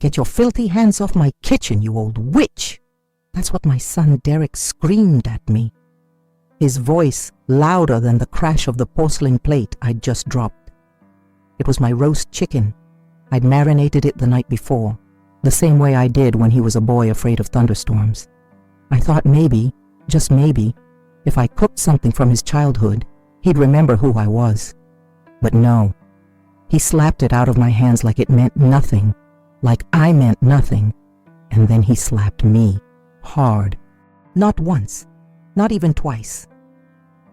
"Get your filthy hands off my kitchen, you old witch!" That's what my son Derek screamed at me, his voice louder than the crash of the porcelain plate I'd just dropped. It was my roast chicken. I'd marinated it the night before, the same way I did when he was a boy afraid of thunderstorms. I thought maybe, just maybe, if I cooked something from his childhood, he'd remember who I was. But no. He slapped it out of my hands like it meant nothing, like I meant nothing, and then he slapped me, hard. Not once, not even twice.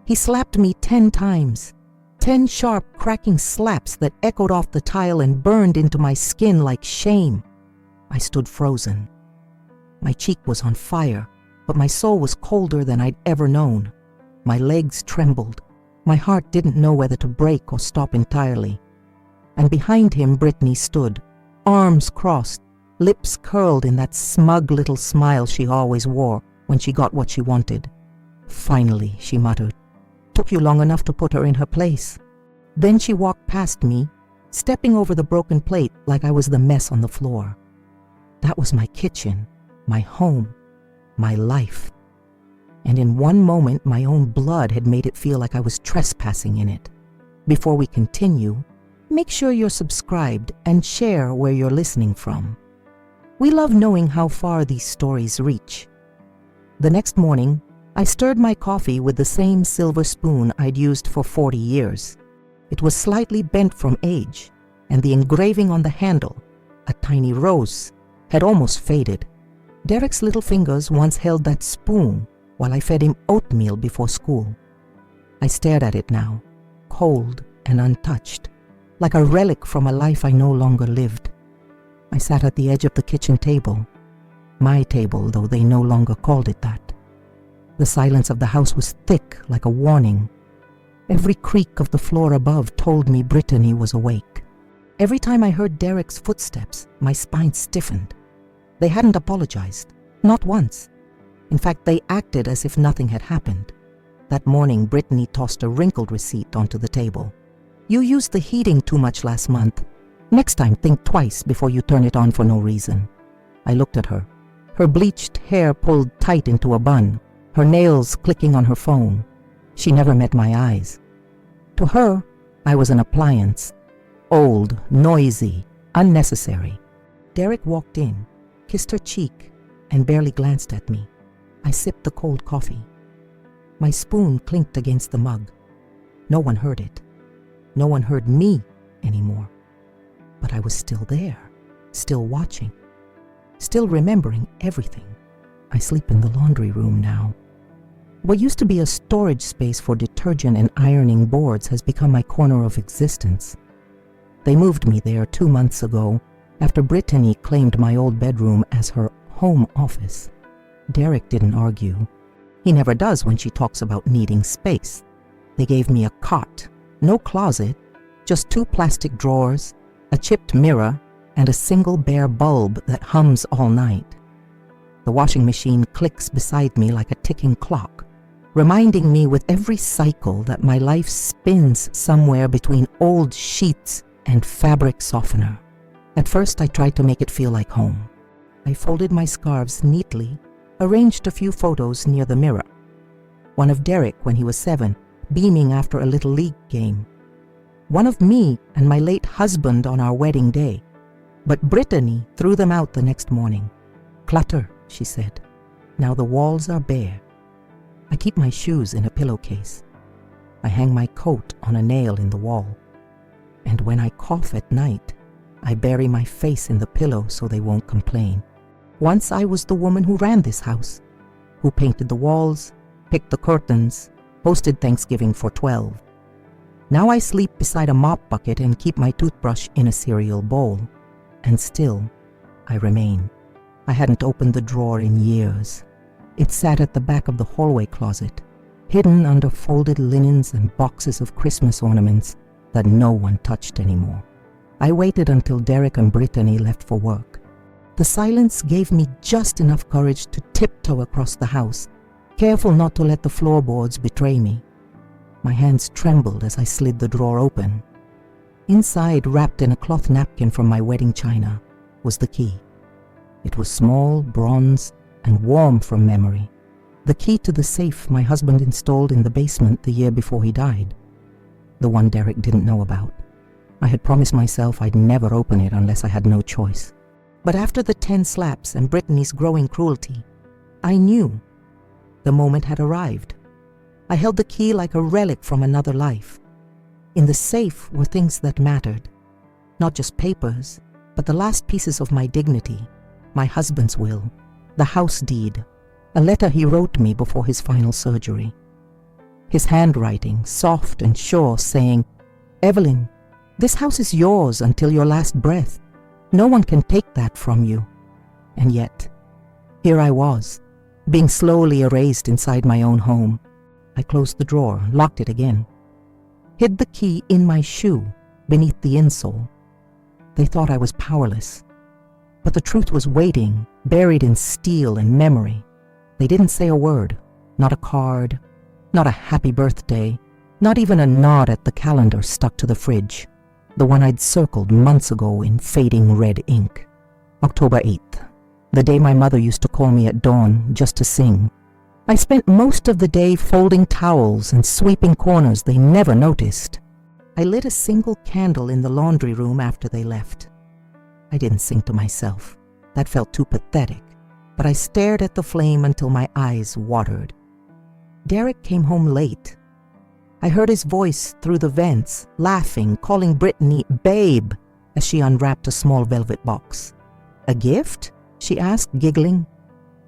He slapped me 10 times, 10 sharp, cracking slaps that echoed off the tile and burned into my skin like shame. I stood frozen. My cheek was on fire, but my soul was colder than I'd ever known. My legs trembled. My heart didn't know whether to break or stop entirely. And behind him, Brittany stood, arms crossed, lips curled in that smug little smile she always wore when she got what she wanted. "Finally," she muttered. "Took you long enough to put her in her place." Then she walked past me, stepping over the broken plate like I was the mess on the floor. That was my kitchen, my home, my life. And in one moment, my own blood had made it feel like I was trespassing in it. Before we continue, make sure you're subscribed and share where you're listening from. We love knowing how far these stories reach. The next morning, I stirred my coffee with the same silver spoon I'd used for 40 years. It was slightly bent from age, and the engraving on the handle, a tiny rose, had almost faded. Derek's little fingers once held that spoon while I fed him oatmeal before school. I stared at it now, cold and untouched, like a relic from a life I no longer lived. I sat at the edge of the kitchen table, my table, though they no longer called it that. The silence of the house was thick like a warning. Every creak of the floor above told me Brittany was awake. Every time I heard Derek's footsteps, my spine stiffened. They hadn't apologized, not once. In fact, they acted as if nothing had happened. That morning, Brittany tossed a wrinkled receipt onto the table. "You used the heating too much last month. Next time, think twice before you turn it on for no reason." I looked at her, her bleached hair pulled tight into a bun, her nails clicking on her phone. She never met my eyes. To her, I was an appliance. Old, noisy, unnecessary. Derek walked in, kissed her cheek, and barely glanced at me. I sipped the cold coffee. My spoon clinked against the mug. No one heard it. No one heard me anymore. But I was still there, still watching, still remembering everything. I sleep in the laundry room now. What used to be a storage space for detergent and ironing boards has become my corner of existence. They moved me there 2 months ago after Brittany claimed my old bedroom as her home office. Derek didn't argue. He never does when she talks about needing space. They gave me a cot, no closet, just 2 plastic drawers, a chipped mirror, and a single bare bulb that hums all night. The washing machine clicks beside me like a ticking clock, reminding me with every cycle that my life spins somewhere between old sheets and fabric softener. At first, I tried to make it feel like home. I folded my scarves neatly, arranged a few photos near the mirror. One of Derek when he was 7, beaming after a little league game. One of me and my late husband on our wedding day. But Brittany threw them out the next morning. "Clutter," she said. "Now the walls are bare." I keep my shoes in a pillowcase. I hang my coat on a nail in the wall. And when I cough at night, I bury my face in the pillow so they won't complain. Once I was the woman who ran this house, who painted the walls, picked the curtains, hosted Thanksgiving for 12. Now I sleep beside a mop bucket and keep my toothbrush in a cereal bowl. And still, I remain. I hadn't opened the drawer in years. It sat at the back of the hallway closet, hidden under folded linens and boxes of Christmas ornaments that no one touched anymore. I waited until Derek and Brittany left for work. The silence gave me just enough courage to tiptoe across the house, careful not to let the floorboards betray me. My hands trembled as I slid the drawer open. Inside, wrapped in a cloth napkin from my wedding china, was the key. It was small, bronze, and warm from memory. The key to the safe my husband installed in the basement the year before he died. The one Derek didn't know about. I had promised myself I'd never open it unless I had no choice. But after the 10 slaps and Brittany's growing cruelty, I knew the moment had arrived. I held the key like a relic from another life. In the safe were things that mattered. Not just papers, but the last pieces of my dignity, my husband's will, the house deed, a letter he wrote me before his final surgery. His handwriting, soft and sure, saying, "Evelyn, this house is yours until your last breath. No one can take that from you." And yet, here I was, being slowly erased inside my own home. I closed the drawer, locked it again, hid the key in my shoe beneath the insole. They thought I was powerless. But the truth was waiting, buried in steel and memory. They didn't say a word, not a card, not a happy birthday, not even a nod at the calendar stuck to the fridge, the one I'd circled months ago in fading red ink. October 8th, the day my mother used to call me at dawn just to sing. I spent most of the day folding towels and sweeping corners they never noticed. I lit a single candle in the laundry room after they left. I didn't sing to myself. That felt too pathetic, but I stared at the flame until my eyes watered. Derek came home late. I heard his voice through the vents, laughing, calling Brittany "babe" as she unwrapped a small velvet box. "A gift?" she asked, giggling.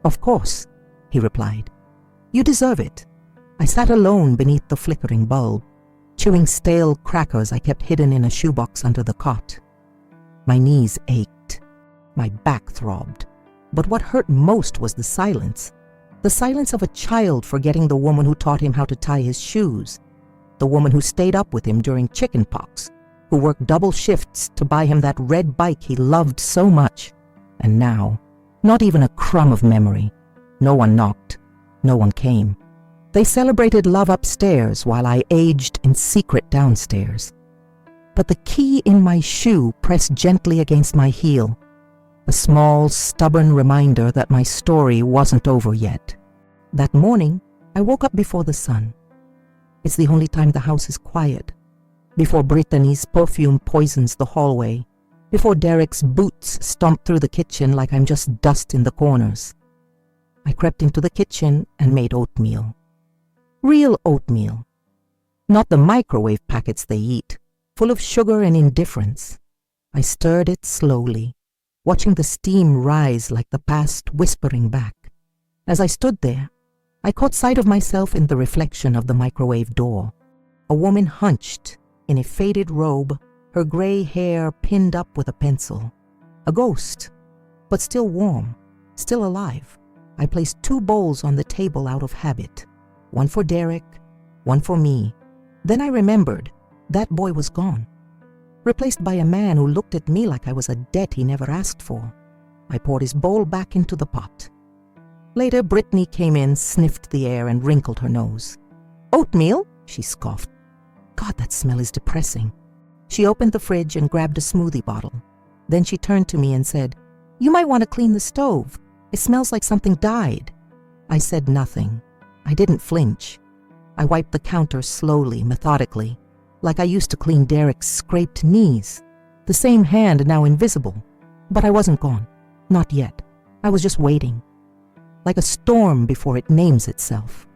"Of course," he replied. "You deserve it." I sat alone beneath the flickering bulb, chewing stale crackers I kept hidden in a shoebox under the cot. My knees ached. My back throbbed. But what hurt most was the silence. The silence of a child forgetting the woman who taught him how to tie his shoes, the woman who stayed up with him during chicken pox, who worked double shifts to buy him that red bike he loved so much. And now, not even a crumb of memory. No one knocked. No one came. They celebrated love upstairs while I aged in secret downstairs. But the key in my shoe pressed gently against my heel, a small, stubborn reminder that my story wasn't over yet. That morning, I woke up before the sun. It's the only time the house is quiet, before Brittany's perfume poisons the hallway, before Derek's boots stomp through the kitchen like I'm just dust in the corners. I crept into the kitchen and made oatmeal. Real oatmeal. Not the microwave packets they eat, full of sugar and indifference. I stirred it slowly, watching the steam rise like the past whispering back. As I stood there, I caught sight of myself in the reflection of the microwave door. A woman hunched in a faded robe, her gray hair pinned up with a pencil. A ghost, but still warm, still alive. I placed 2 bowls on the table out of habit, one for Derek, one for me. Then I remembered that boy was gone, replaced by a man who looked at me like I was a debt he never asked for. I poured his bowl back into the pot. Later, Brittany came in, sniffed the air, and wrinkled her nose. "Oatmeal?" she scoffed. "God, that smell is depressing." She opened the fridge and grabbed a smoothie bottle. Then she turned to me and said, "You might want to clean the stove. It smells like something died." I said nothing. I didn't flinch. I wiped the counter slowly, methodically, like I used to clean Derek's scraped knees. The same hand now invisible. But I wasn't gone. Not yet. I was just waiting. Like a storm before it names itself.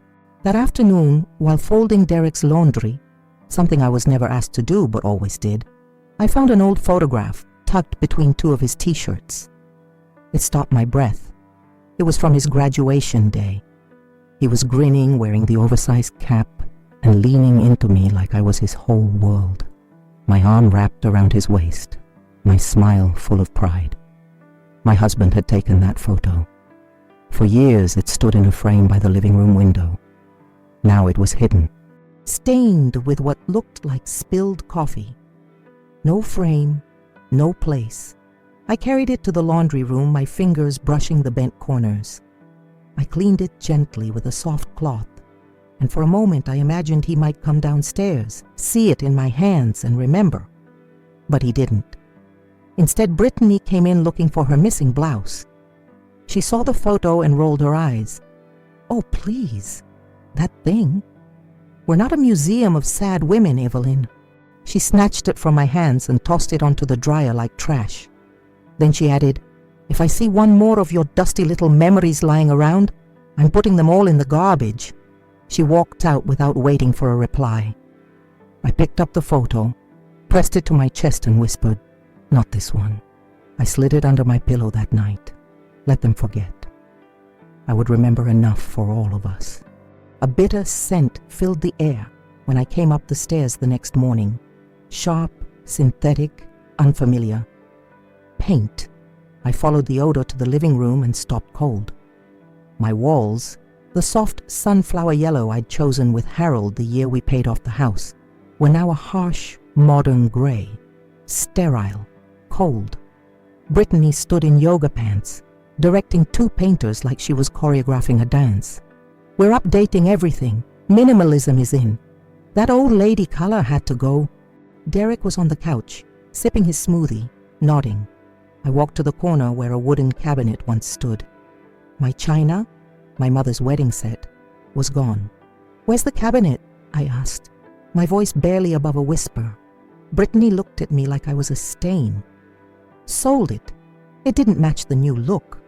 That afternoon, while folding Derek's laundry, something I was never asked to do but always did, I found an old photograph tucked between 2 of his t-shirts. It stopped my breath. It was from his graduation day. He was grinning, wearing the oversized cap, and leaning into me like I was his whole world. My arm wrapped around his waist, my smile full of pride. My husband had taken that photo. For years it stood in a frame by the living room window. Now it was hidden, stained with what looked like spilled coffee. No frame, no place. I carried it to the laundry room, my fingers brushing the bent corners. I cleaned it gently with a soft cloth, and for a moment I imagined he might come downstairs, see it in my hands, and remember. But he didn't. Instead, Brittany came in looking for her missing blouse. She saw the photo and rolled her eyes. "Oh, please, that thing. We're not a museum of sad women, Evelyn." She snatched it from my hands and tossed it onto the dryer like trash. Then she added, "If I see one more of your dusty little memories lying around, I'm putting them all in the garbage." She walked out without waiting for a reply. I picked up the photo, pressed it to my chest and whispered, "Not this one." I slid it under my pillow that night. Let them forget. I would remember enough for all of us. A bitter scent filled the air when I came up the stairs the next morning. Sharp, synthetic, unfamiliar. Paint. I followed the odor to the living room and stopped cold. My walls, the soft sunflower yellow I'd chosen with Harold the year we paid off the house, were now a harsh, modern gray. Sterile, cold. Brittany stood in yoga pants, directing two painters like she was choreographing a dance. "We're updating everything. Minimalism is in. That old lady color had to go." Derek was on the couch, sipping his smoothie, nodding. I walked to the corner where a wooden cabinet once stood. My china, my mother's wedding set, was gone. "Where's the cabinet?" I asked, my voice barely above a whisper. Brittany looked at me like I was a stain. "Sold it. It didn't match the new look."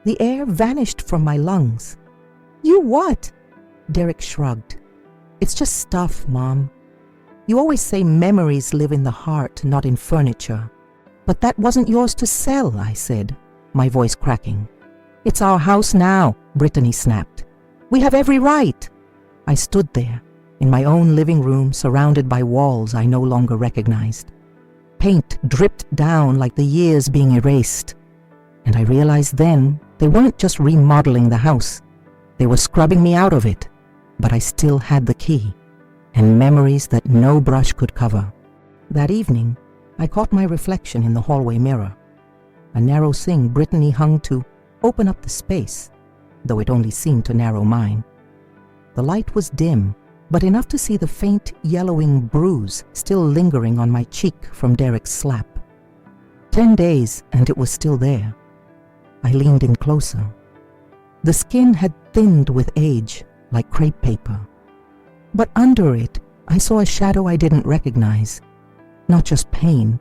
The air vanished from my lungs. "You what?" Derek shrugged. "It's just stuff, Mom. You always say memories live in the heart, not in furniture." "But that wasn't yours to sell," I said, my voice cracking. "It's our house now," Brittany snapped. "We have every right." I stood there, in my own living room, surrounded by walls I no longer recognized. Paint dripped down like the years being erased. And I realized then they weren't just remodeling the house. They were scrubbing me out of it. But I still had the key, and memories that no brush could cover. That evening, I caught my reflection in the hallway mirror. A narrow thing Brittany hung to open up the space, though it only seemed to narrow mine. The light was dim, but enough to see the faint yellowing bruise still lingering on my cheek from Derek's slap. 10 days, and it was still there. I leaned in closer. The skin had thinned with age, like crepe paper. But under it, I saw a shadow I didn't recognize. Not just pain,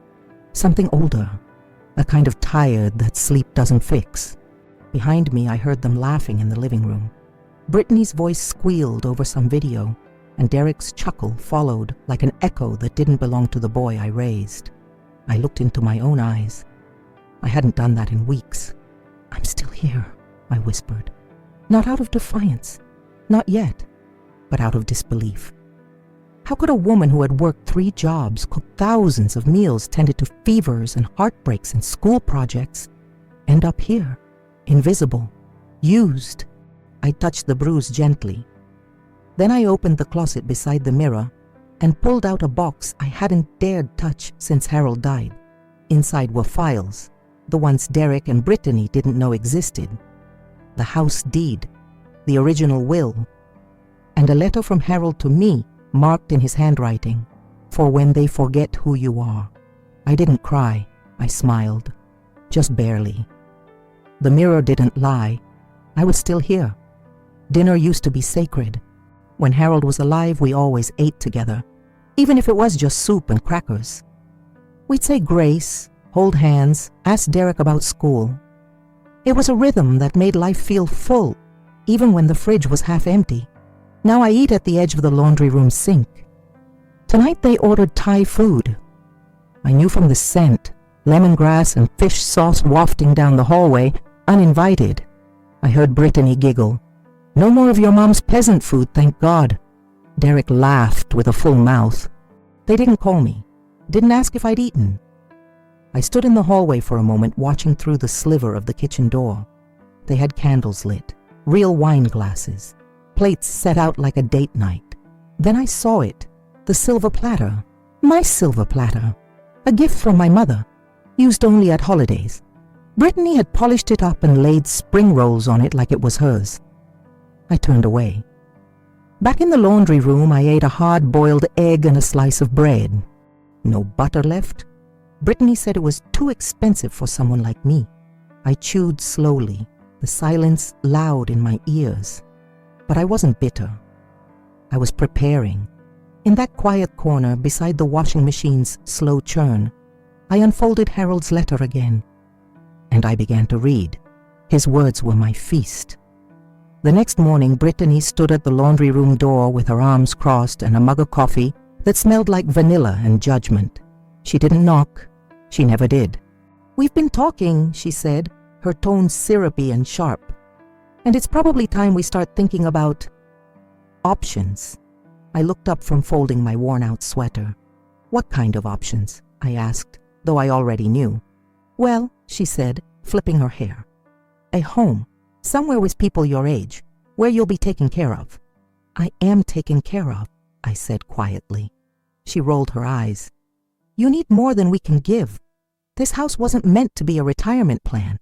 something older, a kind of tired that sleep doesn't fix. Behind me, I heard them laughing in the living room. Brittany's voice squealed over some video, and Derek's chuckle followed like an echo that didn't belong to the boy I raised. I looked into my own eyes. I hadn't done that in weeks. "I'm still here," I whispered. Not out of defiance, not yet, but out of disbelief. How could a woman who had worked 3 jobs, cooked thousands of meals, tended to fevers and heartbreaks and school projects, end up here, invisible, used? I touched the bruise gently. Then I opened the closet beside the mirror and pulled out a box I hadn't dared touch since Harold died. Inside were files, the ones Derek and Brittany didn't know existed. The house deed, the original will, and a letter from Harold to me marked in his handwriting, "For when they forget who you are." I didn't cry, I smiled, just barely. The mirror didn't lie. I was still here. Dinner used to be sacred. When Harold was alive, we always ate together, even if it was just soup and crackers. We'd say grace, hold hands, ask Derek about school. It was a rhythm that made life feel full, even when the fridge was half empty. Now I eat at the edge of the laundry room sink. Tonight they ordered Thai food. I knew from the scent, lemongrass and fish sauce wafting down the hallway, uninvited. I heard Brittany giggle. "No more of your mom's peasant food, thank God." Derek laughed with a full mouth. They didn't call me, didn't ask if I'd eaten. I stood in the hallway for a moment, watching through the sliver of the kitchen door. They had candles lit, real wine glasses, plates set out like a date night. Then I saw it, the silver platter, my silver platter, a gift from my mother, used only at holidays. Brittany had polished it up and laid spring rolls on it like it was hers. I turned away. Back in the laundry room, I ate a hard-boiled egg and a slice of bread. No butter left, Brittany said it was too expensive for someone like me. I chewed slowly, the silence loud in my ears. But I wasn't bitter. I was preparing. In that quiet corner beside the washing machine's slow churn, I unfolded Harold's letter again, and I began to read. His words were my feast. The next morning, Brittany stood at the laundry room door with her arms crossed and a mug of coffee that smelled like vanilla and judgment. She didn't knock. She never did. "We've been talking," she said, her tone syrupy and sharp. "And it's probably time we start thinking about options." I looked up from folding my worn-out sweater. "What kind of options?" I asked, though I already knew. "Well," she said, flipping her hair, "a home. Somewhere with people your age, where you'll be taken care of." "I am taken care of," I said quietly. She rolled her eyes. "You need more than we can give. This house wasn't meant to be a retirement plan."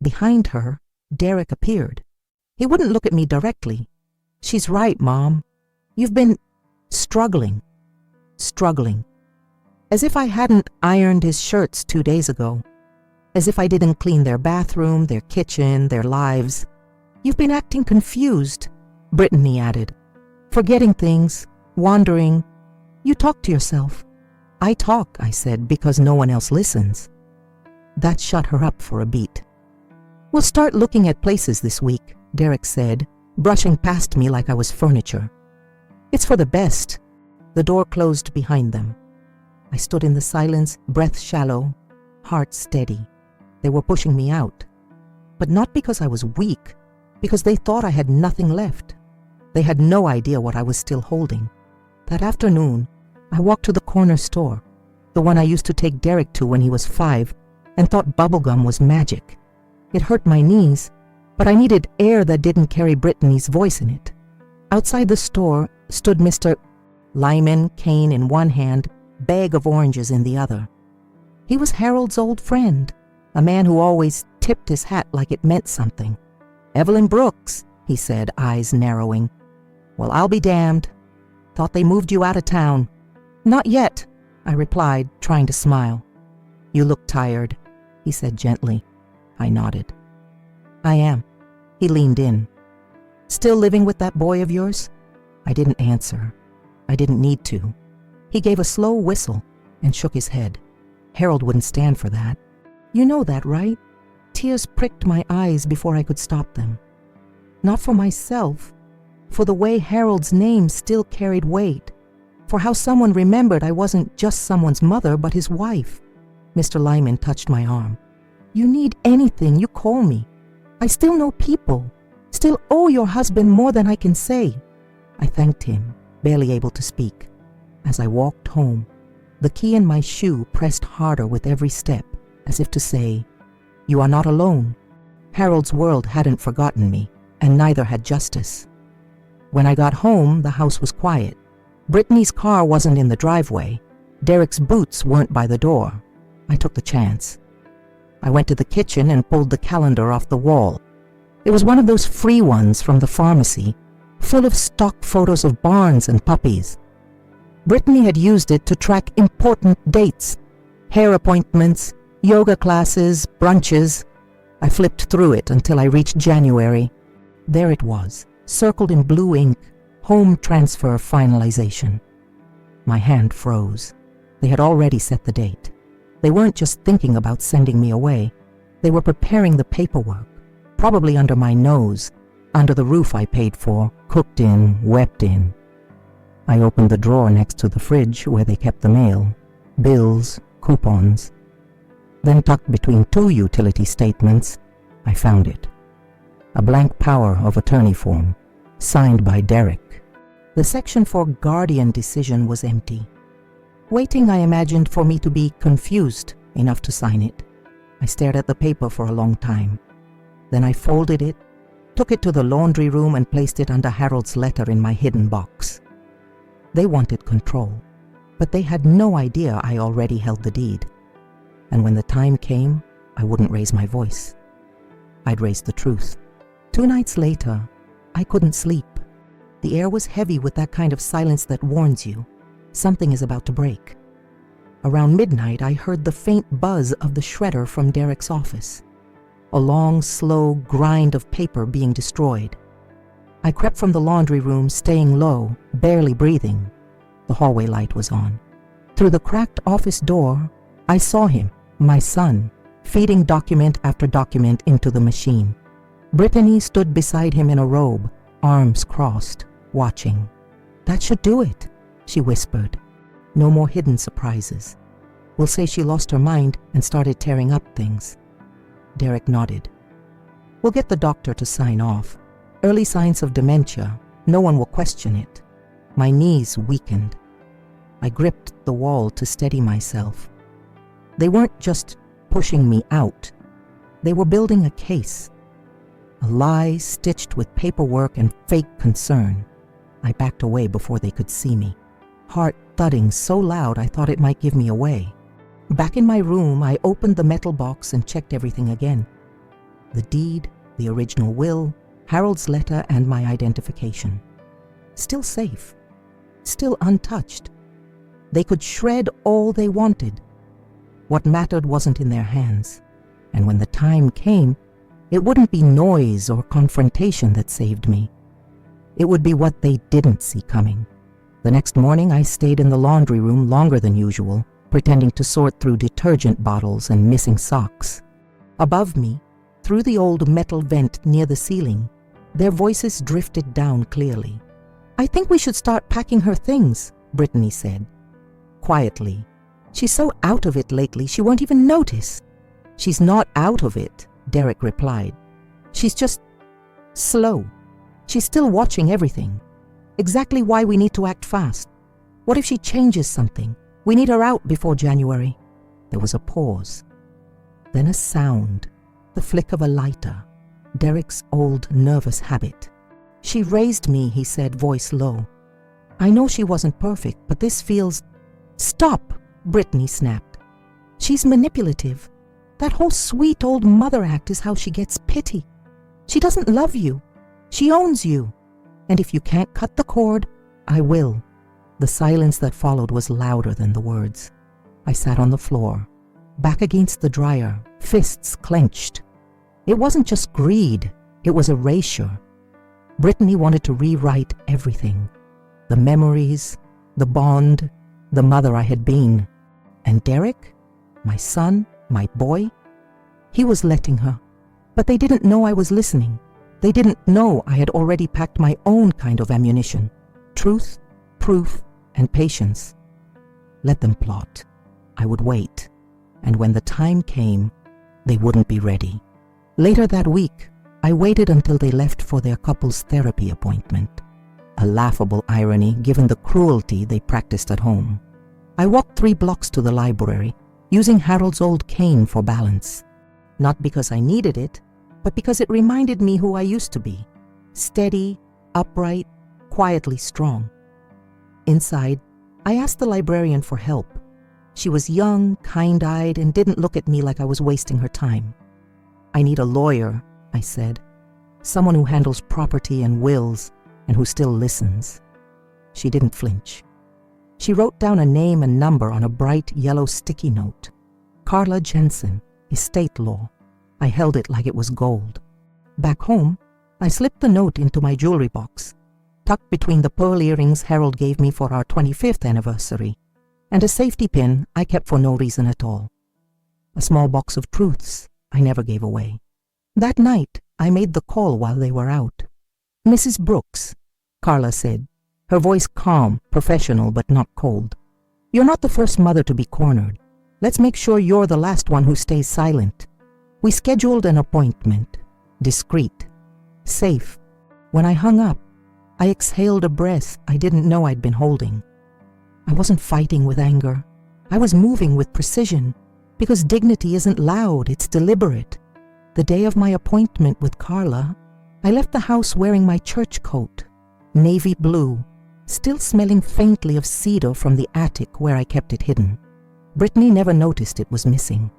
Behind her, Derek appeared. He wouldn't look at me directly. "She's right, Mom. You've been struggling. As if I hadn't ironed his shirts 2 days ago. As if I didn't clean their bathroom, their kitchen, their lives. "You've been acting confused," Brittany added. "Forgetting things, wandering. You talk to yourself." "I talk," I said, "because no one else listens." That shut her up for a beat. "We'll start looking at places this week," Derek said, brushing past me like I was furniture. "It's for the best." The door closed behind them. I stood in the silence, breath shallow, heart steady. They were pushing me out. But not because I was weak, because they thought I had nothing left. They had no idea what I was still holding. That afternoon, I walked to the corner store, the one I used to take Derek to when he was 5, and thought bubblegum was magic. It hurt my knees, but I needed air that didn't carry Brittany's voice in it. Outside the store stood Mr. Lyman, cane in one hand, bag of oranges in the other. He was Harold's old friend, a man who always tipped his hat like it meant something. "Evelyn Brooks," he said, eyes narrowing. "Well, I'll be damned. Thought they moved you out of town." "Not yet," I replied, trying to smile. "You look tired," he said gently. I nodded. "I am." He leaned in. "Still living with that boy of yours?" I didn't answer. I didn't need to. He gave a slow whistle and shook his head. Harold wouldn't stand for that. "You know that, right?" Tears pricked my eyes before I could stop them. Not for myself, for the way Harold's name still carried weight, for how someone remembered I wasn't just someone's mother, but his wife. Mr. Lyman touched my arm. "You need anything, you call me. I still know people, still owe your husband more than I can say." I thanked him, barely able to speak. As I walked home, the key in my shoe pressed harder with every step, as if to say, "You are not alone." Harold's world hadn't forgotten me, and neither had justice. When I got home, the house was quiet. Brittany's car wasn't in the driveway. Derek's boots weren't by the door. I took the chance. I went to the kitchen and pulled the calendar off the wall. It was one of those free ones from the pharmacy, full of stock photos of barns and puppies. Brittany had used it to track important dates, hair appointments, yoga classes, brunches. I flipped through it until I reached January. There it was, circled in blue ink, home transfer finalization. My hand froze. They had already set the date. They weren't just thinking about sending me away. They were preparing the paperwork, probably under my nose, under the roof I paid for, cooked in, wept in. I opened the drawer next to the fridge where they kept the mail, bills, coupons. Then tucked between 2 utility statements, I found it. A blank power of attorney form, signed by Derek. The section for guardian decision was empty. Waiting, I imagined, for me to be confused enough to sign it. I stared at the paper for a long time. Then I folded it, took it to the laundry room and placed it under Harold's letter in my hidden box. They wanted control, but they had no idea I already held the deed. And when the time came, I wouldn't raise my voice. I'd raise the truth. 2 nights later, I couldn't sleep. The air was heavy with that kind of silence that warns you something is about to break. Around midnight, I heard the faint buzz of the shredder from Derek's office. A long, slow grind of paper being destroyed. I crept from the laundry room, staying low, barely breathing. The hallway light was on. Through the cracked office door, I saw him, my son, feeding document after document into the machine. Brittany stood beside him in a robe, arms crossed, watching. "That should do it," she whispered. "No more hidden surprises. We'll say she lost her mind and started tearing up things." Derek nodded. "We'll get the doctor to sign off. Early signs of dementia. No one will question it." My knees weakened. I gripped the wall to steady myself. They weren't just pushing me out. They were building a case. A lie stitched with paperwork and fake concern. I backed away before they could see me, heart thudding so loud I thought it might give me away. Back in my room, I opened the metal box and checked everything again. The deed, the original will, Harold's letter, and my identification. Still safe. Still untouched. They could shred all they wanted. What mattered wasn't in their hands. And when the time came, it wouldn't be noise or confrontation that saved me. It would be what they didn't see coming. The next morning, I stayed in the laundry room longer than usual, pretending to sort through detergent bottles and missing socks. Above me, through the old metal vent near the ceiling, their voices drifted down clearly. "I think we should start packing her things," Brittany said. Quietly. "She's so out of it lately, she won't even notice." "She's not out of it," Derek replied. "She's just slow. She's still watching everything. Exactly why we need to act fast. What if she changes something? We need her out before January." There was a pause. Then a sound, the flick of a lighter, Derek's old nervous habit. "She raised me," he said, voice low. "I know she wasn't perfect, but this feels—" "Stop!" Brittany snapped. "She's manipulative. That whole sweet old mother act is how she gets pity. She doesn't love you. She owns you. And if you can't cut the cord, I will." The silence that followed was louder than the words. I sat on the floor, back against the dryer, fists clenched. It wasn't just greed, it was erasure. Brittany wanted to rewrite everything. The memories, the bond, the mother I had been. And Derek, my son, my boy, he was letting her. But they didn't know I was listening. They didn't know I had already packed my own kind of ammunition. Truth, proof, and patience. Let them plot. I would wait. And when the time came, they wouldn't be ready. Later that week, I waited until they left for their couple's therapy appointment. A laughable irony given the cruelty they practiced at home. I walked 3 blocks to the library, using Harold's old cane for balance. Not because I needed it, but because it reminded me who I used to be. Steady, upright, quietly strong. Inside, I asked the librarian for help. She was young, kind-eyed, and didn't look at me like I was wasting her time. "I need a lawyer," I said. "Someone who handles property and wills, and who still listens." She didn't flinch. She wrote down a name and number on a bright yellow sticky note. Carla Jensen, estate law. I held it like it was gold. Back home, I slipped the note into my jewelry box, tucked between the pearl earrings Harold gave me for our 25th anniversary, and a safety pin I kept for no reason at all. A small box of truths I never gave away. That night, I made the call while they were out. "Mrs. Brooks," Carla said, her voice calm, professional, but not cold. "You're not the first mother to be cornered. Let's make sure you're the last one who stays silent." We scheduled an appointment. Discreet. Safe. When I hung up, I exhaled a breath I didn't know I'd been holding. I wasn't fighting with anger. I was moving with precision, because dignity isn't loud, it's deliberate. The day of my appointment with Carla, I left the house wearing my church coat, navy blue, still smelling faintly of cedar from the attic where I kept it hidden. Brittany never noticed it was missing.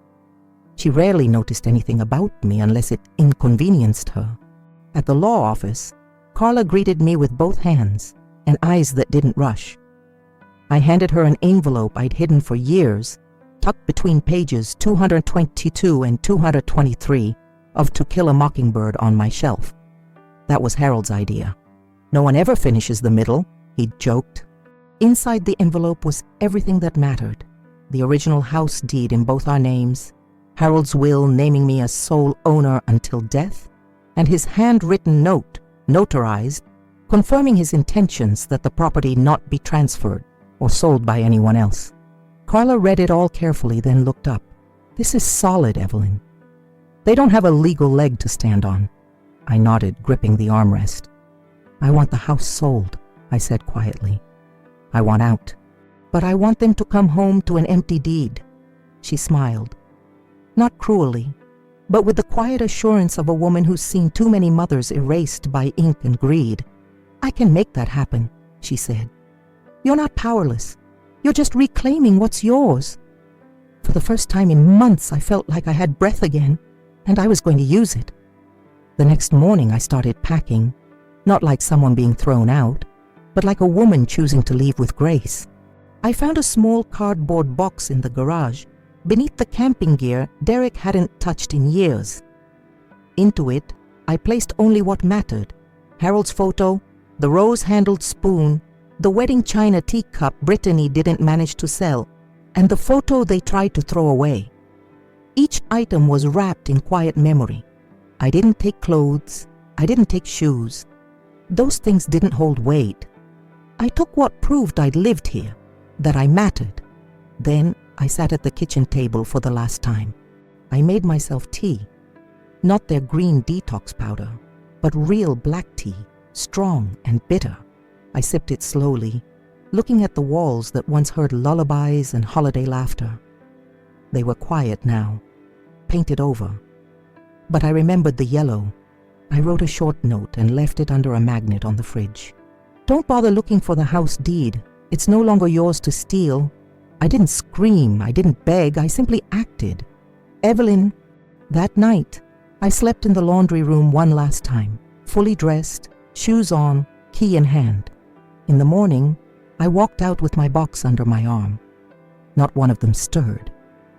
She rarely noticed anything about me unless it inconvenienced her. At the law office, Carla greeted me with both hands and eyes that didn't rush. I handed her an envelope I'd hidden for years, tucked between pages 222 and 223 of To Kill a Mockingbird on my shelf. That was Harold's idea. No one ever finishes the middle, he'd joked. Inside the envelope was everything that mattered. The original house deed in both our names, Harold's will naming me as sole owner until death, and his handwritten note, notarized, confirming his intentions that the property not be transferred or sold by anyone else. Carla read it all carefully, then looked up. "This is solid, Evelyn. They don't have a legal leg to stand on." I nodded, gripping the armrest. "I want the house sold," I said quietly. "I want out. But I want them to come home to an empty deed." She smiled. Not cruelly, but with the quiet assurance of a woman who's seen too many mothers erased by ink and greed. "I can make that happen," she said. "You're not powerless. You're just reclaiming what's yours." For the first time in months, I felt like I had breath again, and I was going to use it. The next morning, I started packing, not like someone being thrown out, but like a woman choosing to leave with grace. I found a small cardboard box in the garage, beneath the camping gear Derek hadn't touched in years. Into it, I placed only what mattered: Harold's photo, the rose-handled spoon, the wedding china teacup Brittany didn't manage to sell, and the photo they tried to throw away. Each item was wrapped in quiet memory. I didn't take clothes. I didn't take shoes. Those things didn't hold weight. I took what proved I'd lived here, that I mattered. Then I sat at the kitchen table for the last time. I made myself tea. Not their green detox powder, but real black tea, strong and bitter. I sipped it slowly, looking at the walls that once heard lullabies and holiday laughter. They were quiet now, painted over. But I remembered the yellow. I wrote a short note and left it under a magnet on the fridge. "Don't bother looking for the house deed. It's no longer yours to steal." I didn't scream, I didn't beg, I simply acted. "Evelyn." That night, I slept in the laundry room one last time, fully dressed, shoes on, key in hand. In the morning, I walked out with my box under my arm. Not one of them stirred.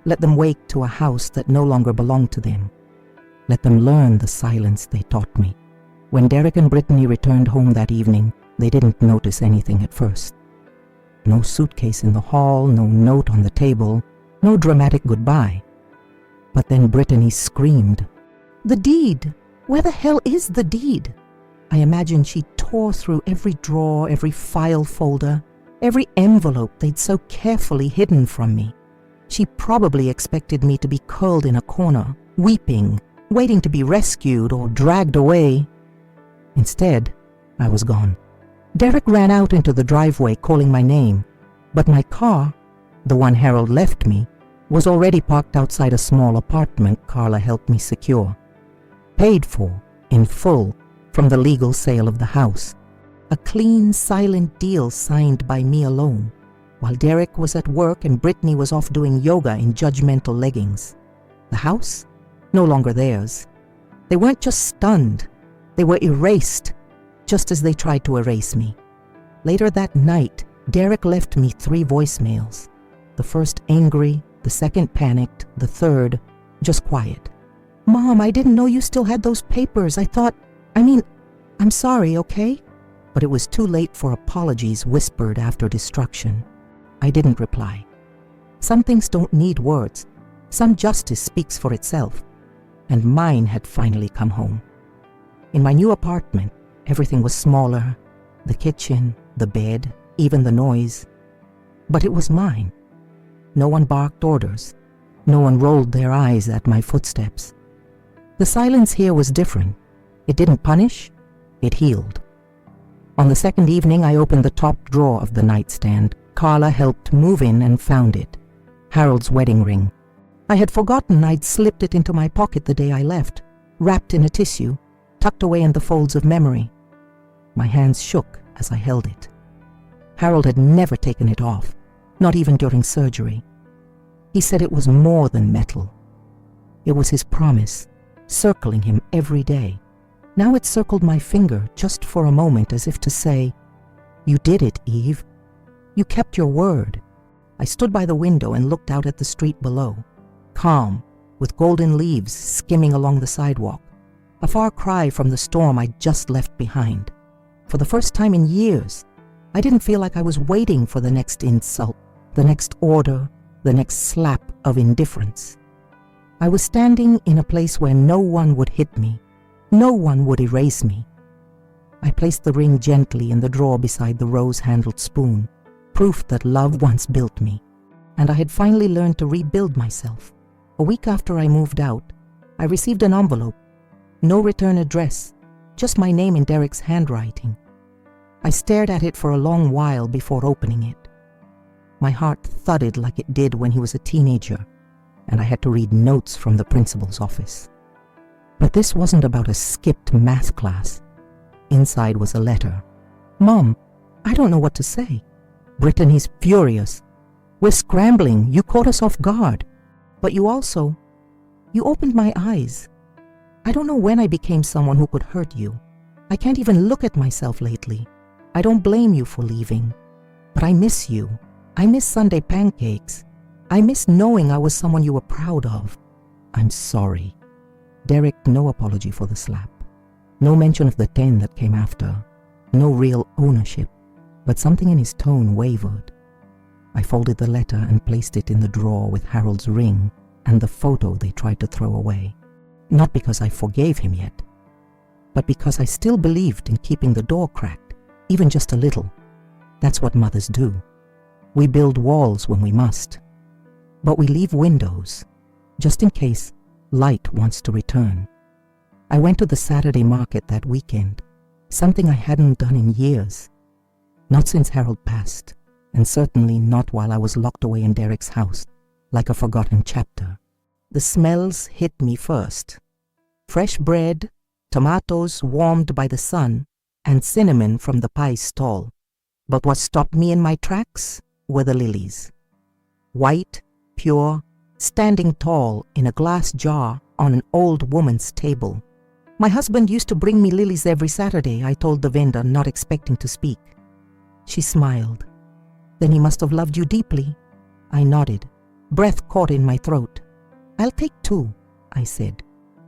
Let them wake to a house that no longer belonged to them. Let them learn the silence they taught me. When Derek and Brittany returned home that evening, they didn't notice anything at first. No suitcase in the hall, no note on the table, no dramatic goodbye. But then Brittany screamed, "The deed! Where the hell is the deed?" I imagined she tore through every drawer, every file folder, every envelope they'd so carefully hidden from me. She probably expected me to be curled in a corner, weeping, waiting to be rescued or dragged away. Instead, I was gone. Derek ran out into the driveway calling my name, but my car, the one Harold left me, was already parked outside a small apartment Carla helped me secure. Paid for, in full, from the legal sale of the house. A clean, silent deal signed by me alone, while Derek was at work and Brittany was off doing yoga in judgmental leggings. The house? No longer theirs. They weren't just stunned, they were erased, just as they tried to erase me. Later that night, Derek left me 3 voicemails. The first angry, the second panicked, the third just quiet. "Mom, I didn't know you still had those papers. I'm sorry, okay?" But it was too late for apologies whispered after destruction. I didn't reply. Some things don't need words. Some justice speaks for itself. And mine had finally come home. In my new apartment, everything was smaller. The kitchen, the bed, even the noise. But it was mine. No one barked orders. No one rolled their eyes at my footsteps. The silence here was different. It didn't punish, it healed. On the second evening, I opened the top drawer of the nightstand. Carla helped move in and found it. Harold's wedding ring. I had forgotten I'd slipped it into my pocket the day I left, wrapped in a tissue, tucked away in the folds of memory. My hands shook as I held it. Harold had never taken it off, not even during surgery. He said it was more than metal. It was his promise, circling him every day. Now it circled my finger just for a moment as if to say, "You did it, Eve. You kept your word. I stood by the window and looked out at the street below, calm, with golden leaves skimming along the sidewalk, a far cry from the storm I'd just left behind. For the first time in years, I didn't feel like I was waiting for the next insult, the next order, the next slap of indifference. I was standing in a place where no one would hit me, no one would erase me. I placed the ring gently in the drawer beside the rose-handled spoon, proof that love once built me, and I had finally learned to rebuild myself. A week after I moved out, I received an envelope. No return address, just my name in Derek's handwriting. I stared at it for a long while before opening it. My heart thudded like it did when he was a teenager, and I had to read notes from the principal's office. But this wasn't about a skipped math class. Inside was a letter. Mom, I don't know what to say. Brittany's furious. We're scrambling. You caught us off guard. But you opened my eyes. I don't know when I became someone who could hurt you. I can't even look at myself lately. I don't blame you for leaving. But I miss you. I miss Sunday pancakes. I miss knowing I was someone you were proud of. I'm sorry. Derek, no apology for the slap. No mention of the 10 that came after. No real ownership. But something in his tone wavered. I folded the letter and placed it in the drawer with Harold's ring and the photo they tried to throw away. Not because I forgave him yet, but because I still believed in keeping the door cracked, even just a little. That's what mothers do. We build walls when we must, but we leave windows, just in case light wants to return. I went to the Saturday market that weekend, something I hadn't done in years. Not since Harold passed, and certainly not while I was locked away in Derek's house, like a forgotten chapter. The smells hit me first. Fresh bread, tomatoes warmed by the sun, and cinnamon from the pie stall. But what stopped me in my tracks were the lilies. White, pure, standing tall in a glass jar on an old woman's table. My husband used to bring me lilies every Saturday, I told the vendor, not expecting to speak. She smiled. Then he must have loved you deeply. I nodded, breath caught in my throat. I'll take 2, I said.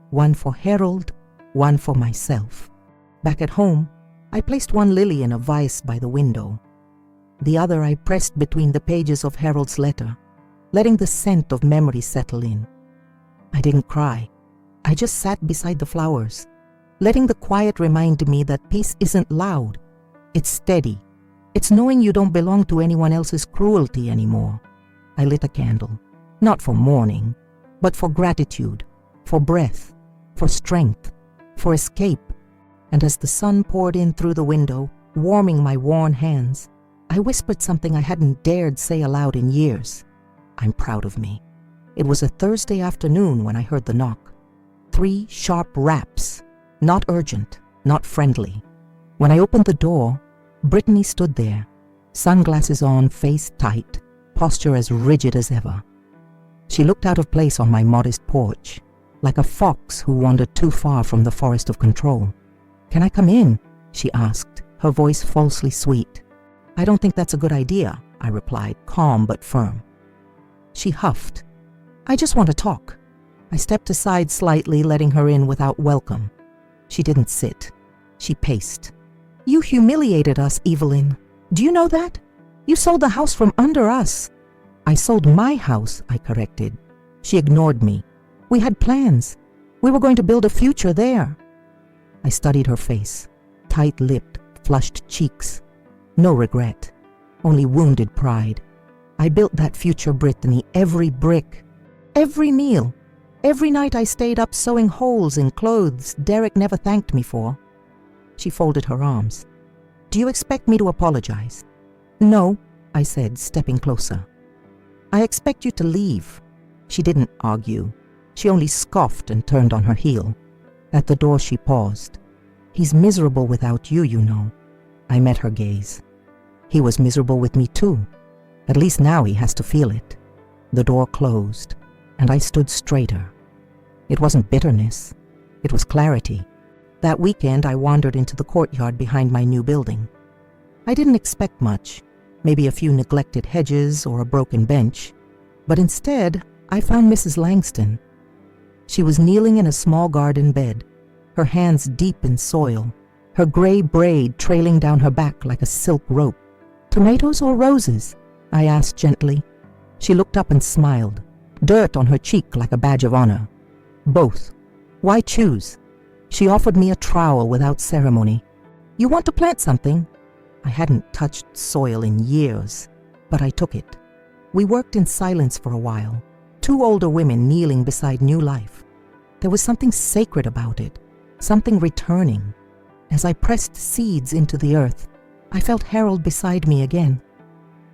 1 for Harold, 1 for myself. Back at home, I placed 1 lily in a vase by the window. The other I pressed between the pages of Harold's letter, letting the scent of memory settle in. I didn't cry. I just sat beside the flowers, letting the quiet remind me that peace isn't loud. It's steady. It's knowing you don't belong to anyone else's cruelty anymore. I lit a candle, not for mourning, but for gratitude, for breath, for strength, for escape. And as the sun poured in through the window, warming my worn hands, I whispered something I hadn't dared say aloud in years. I'm proud of me. It was a Thursday afternoon when I heard the knock. 3 sharp raps, not urgent, not friendly. When I opened the door, Brittany stood there, sunglasses on, face tight, posture as rigid as ever. She looked out of place on my modest porch, like a fox who wandered too far from the forest of control. "Can I come in?" she asked, her voice falsely sweet. "I don't think that's a good idea," I replied, calm but firm. She huffed. "I just want to talk." I stepped aside slightly, letting her in without welcome. She didn't sit. She paced. "You humiliated us, Evelyn. Do you know that? You sold the house from under us." "I sold my house," I corrected. She ignored me. "We had plans. We were going to build a future there." I studied her face, tight-lipped, flushed cheeks. No regret, only wounded pride. I built that future, Brittany, every brick, every meal, every night I stayed up sewing holes in clothes Derek never thanked me for. She folded her arms. "Do you expect me to apologize?" "No," I said, stepping closer. "I expect you to leave." She didn't argue. She only scoffed and turned on her heel. At the door she paused. "He's miserable without you, you know." I met her gaze. He was miserable with me too. At least now he has to feel it. The door closed, and I stood straighter. It wasn't bitterness. It was clarity. That weekend I wandered into the courtyard behind my new building. I didn't expect much. maybe a few neglected hedges or a broken bench. But instead, I found Mrs. Langston. She was kneeling in a small garden bed, her hands deep in soil, her gray braid trailing down her back like a silk rope. "Tomatoes or roses?" I asked gently. She looked up and smiled, dirt on her cheek like a badge of honor. "Both. Why choose?" She offered me a trowel without ceremony. "You want to plant something?" I hadn't touched soil in years, but I took it. We worked in silence for a while, two older women kneeling beside new life. There was something sacred about it, something returning. As I pressed seeds into the earth, I felt Harold beside me again,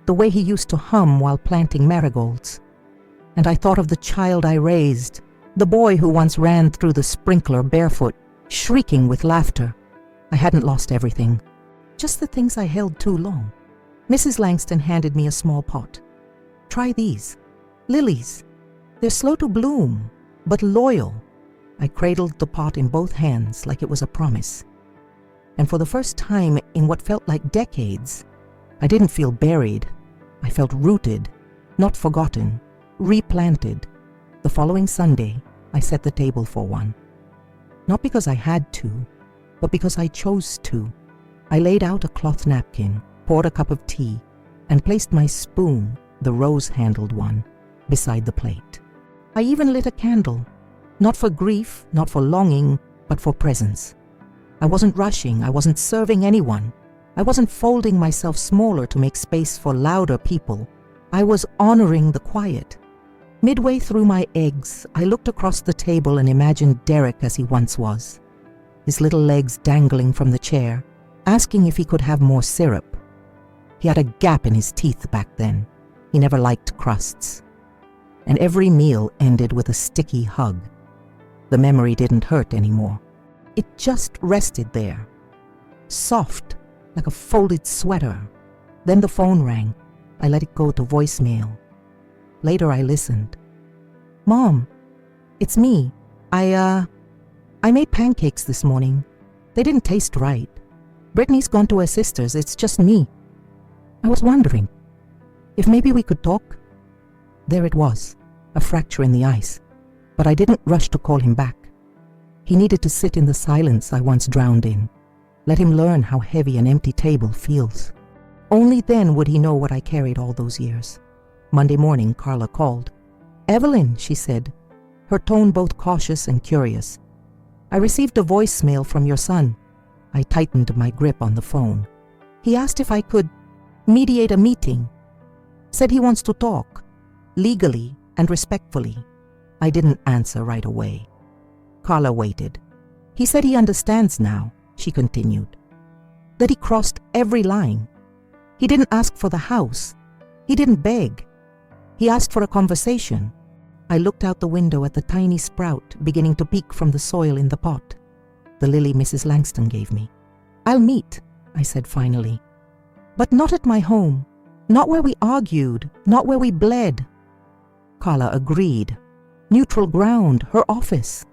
the way he used to hum while planting marigolds. And I thought of the child I raised, the boy who once ran through the sprinkler barefoot, shrieking with laughter. I hadn't lost everything, just the things I held too long. Mrs. Langston handed me a small pot. "Try these. Lilies. They're slow to bloom, but loyal." I cradled the pot in both hands like it was a promise. And for the first time in what felt like decades, I didn't feel buried. I felt rooted, not forgotten, replanted. The following Sunday, I set the table for one. Not because I had to, but because I chose to. I laid out a cloth napkin, poured a cup of tea, and placed my spoon, the rose-handled one, beside the plate. I even lit a candle, not for grief, not for longing, but for presence. I wasn't rushing, I wasn't serving anyone. I wasn't folding myself smaller to make space for louder people. I was honoring the quiet. Midway through my eggs, I looked across the table and imagined Derek as he once was, his little legs dangling from the chair, asking if he could have more syrup. He had a gap in his teeth back then. He never liked crusts. And every meal ended with a sticky hug. The memory didn't hurt anymore. It just rested there, soft, like a folded sweater. Then the phone rang. I let it go to voicemail. Later I listened. "Mom, it's me. I made pancakes this morning. They didn't taste right. Brittany's gone to her sister's. It's just me. I was wondering if maybe we could talk." There it was, a fracture in the ice. But I didn't rush to call him back. He needed to sit in the silence I once drowned in. Let him learn how heavy an empty table feels. Only then would he know what I carried all those years. Monday morning, Carla called. "Evelyn," she said, her tone both cautious and curious. "I received a voicemail from your son." I tightened my grip on the phone. "He asked if I could mediate a meeting. Said he wants to talk, legally and respectfully." I didn't answer right away. Carla waited. "He said he understands now," she continued. "That he crossed every line. He didn't ask for the house. He didn't beg. He asked for a conversation." I looked out the window at the tiny sprout beginning to peek from the soil in the pot, the lily Mrs. Langston gave me. "I'll meet," I said finally. "But not at my home. Not where we argued. Not where we bled." Carla agreed. Neutral ground, her office.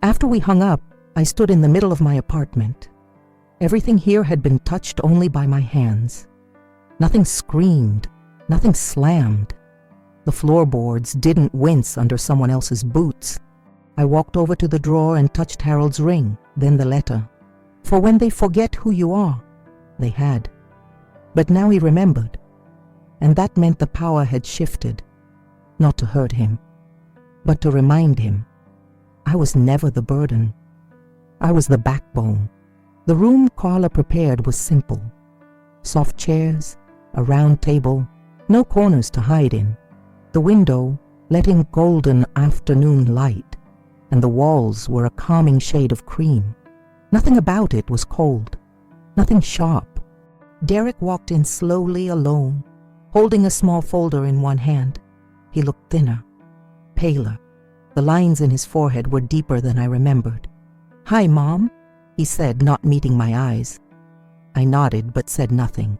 After we hung up, I stood in the middle of my apartment. Everything here had been touched only by my hands. Nothing screamed, nothing slammed. The floorboards didn't wince under someone else's boots. I walked over to the drawer and touched Harold's ring, then the letter. For when they forget who you are, they had. But now he remembered. And that meant the power had shifted. Not to hurt him, but to remind him. I was never the burden. I was the backbone. The room Carla prepared was simple. Soft chairs, a round table, no corners to hide in. The window let in golden afternoon light, and the walls were a calming shade of cream. Nothing about it was cold, nothing sharp. Derek walked in slowly alone, holding a small folder in one hand. He looked thinner, paler. The lines in his forehead were deeper than I remembered. "Hi, Mom," he said, not meeting my eyes. I nodded but said nothing.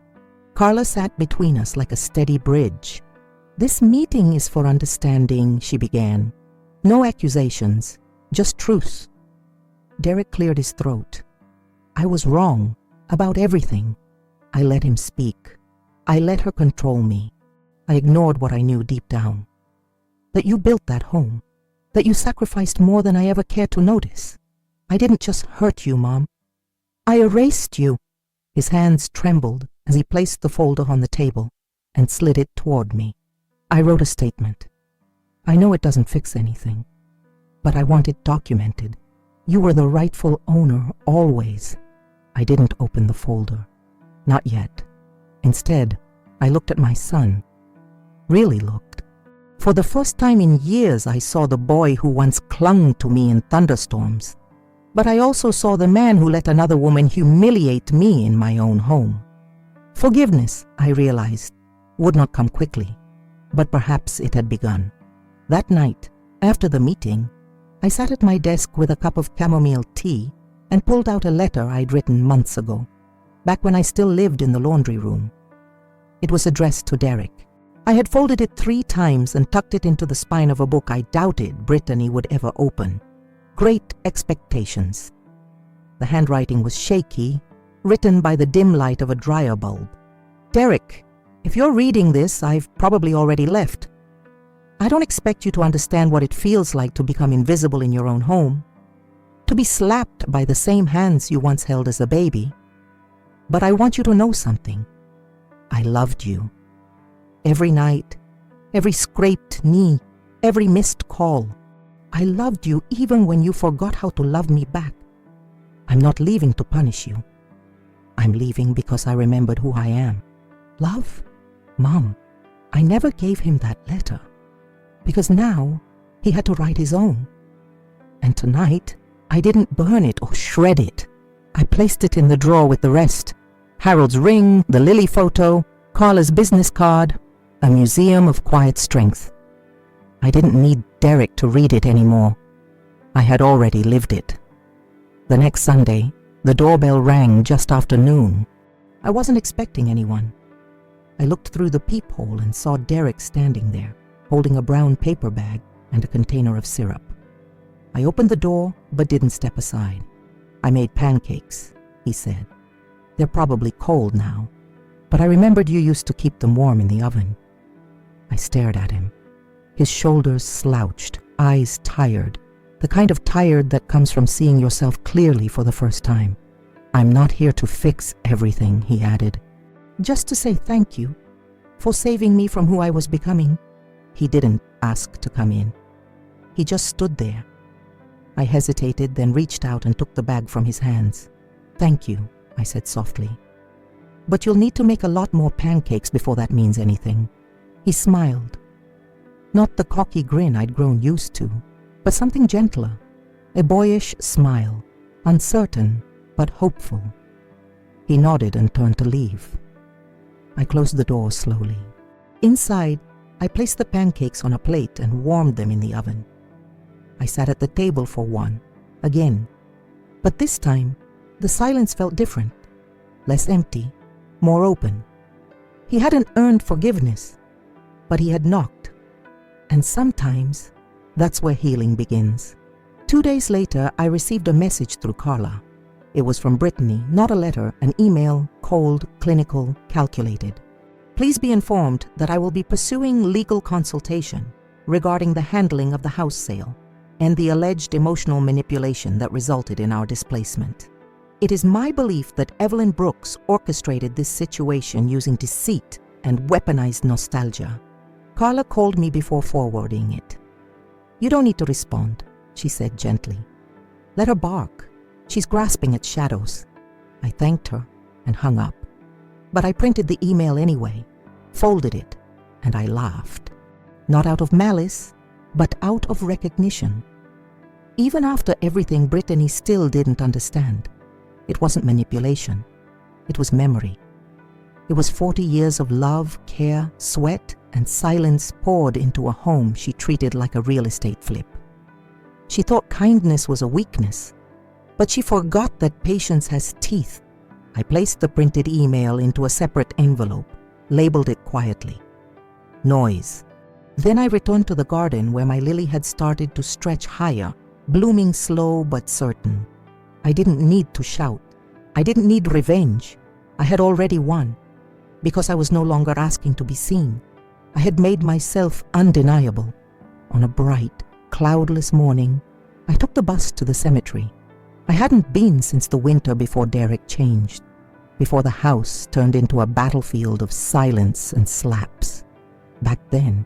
Carla sat between us like a steady bridge. "This meeting is for understanding," she began. "No accusations, just truths." Derek cleared his throat. I was wrong about everything. I let him speak. I let her control me. I ignored what I knew deep down. That you built that home. That you sacrificed more than I ever cared to notice. I didn't just hurt you, Mom. I erased you. His hands trembled as he placed the folder on the table and slid it toward me. I wrote a statement. I know it doesn't fix anything, but I want it documented. You were the rightful owner always. I didn't open the folder. Not yet. Instead, I looked at my son. Really looked. For the first time in years, I saw the boy who once clung to me in thunderstorms. But I also saw the man who let another woman humiliate me in my own home. Forgiveness, I realized, would not come quickly, but perhaps it had begun. That night, after the meeting, I sat at my desk with a cup of chamomile tea and pulled out a letter I'd written months ago, back when I still lived in the laundry room. It was addressed to Derek. I had folded it 3 times and tucked it into the spine of a book I doubted Brittany would ever open. Great Expectations. The handwriting was shaky, written by the dim light of a dryer bulb. Derek, if you're reading this, I've probably already left. I don't expect you to understand what it feels like to become invisible in your own home, to be slapped by the same hands you once held as a baby. But I want you to know something. I loved you. Every night, every scraped knee, every missed call. I loved you even when you forgot how to love me back. I'm not leaving to punish you. I'm leaving because I remembered who I am. Love? Mom, I never gave him that letter, because now he had to write his own. And tonight, I didn't burn it or shred it. I placed it in the drawer with the rest. Harold's ring, the Lily photo, Carla's business card, a museum of quiet strength. I didn't need Derek to read it anymore. I had already lived it. The next Sunday, the doorbell rang just after noon. I wasn't expecting anyone. I looked through the peephole and saw Derek standing there, holding a brown paper bag and a container of syrup. I opened the door but didn't step aside. I made pancakes, he said. They're probably cold now, but I remembered you used to keep them warm in the oven. I stared at him. His shoulders slouched, eyes tired, the kind of tired that comes from seeing yourself clearly for the first time. I'm not here to fix everything, he added. Just to say thank you for saving me from who I was becoming. He didn't ask to come in. He just stood there. I hesitated, then reached out and took the bag from his hands. Thank you, I said softly. But you'll need to make a lot more pancakes before that means anything. He smiled. Not the cocky grin I'd grown used to, but something gentler, a boyish smile, uncertain but hopeful. He nodded and turned to leave. I closed the door slowly. Inside, I placed the pancakes on a plate and warmed them in the oven. I sat at the table for one, again. But this time, the silence felt different, less empty, more open. He hadn't earned forgiveness, but he had knocked. And sometimes, that's where healing begins. 2 days later, I received a message through Carla. It was from Brittany, not a letter, an email, cold, clinical, calculated. Please be informed that I will be pursuing legal consultation regarding the handling of the house sale and the alleged emotional manipulation that resulted in our displacement. It is my belief that Evelyn Brooks orchestrated this situation using deceit and weaponized nostalgia. Carla called me before forwarding it. You don't need to respond, she said gently. Let her bark. She's grasping at shadows. I thanked her and hung up. But I printed the email anyway, folded it, and I laughed. Not out of malice, but out of recognition. Even after everything, Brittany still didn't understand. It wasn't manipulation. It was memory. It was 40 years of love, care, sweat, and silence poured into a home she treated like a real estate flip. She thought kindness was a weakness, but she forgot that patience has teeth. I placed the printed email into a separate envelope, labeled it quietly. Noise. Then I returned to the garden where my lily had started to stretch higher, blooming slow but certain. I didn't need to shout. I didn't need revenge. I had already won. because I was no longer asking to be seen. I had made myself undeniable. On a bright, cloudless morning, I took the bus to the cemetery. I hadn't been since the winter before Derek changed, before the house turned into a battlefield of silence and slaps. Back then,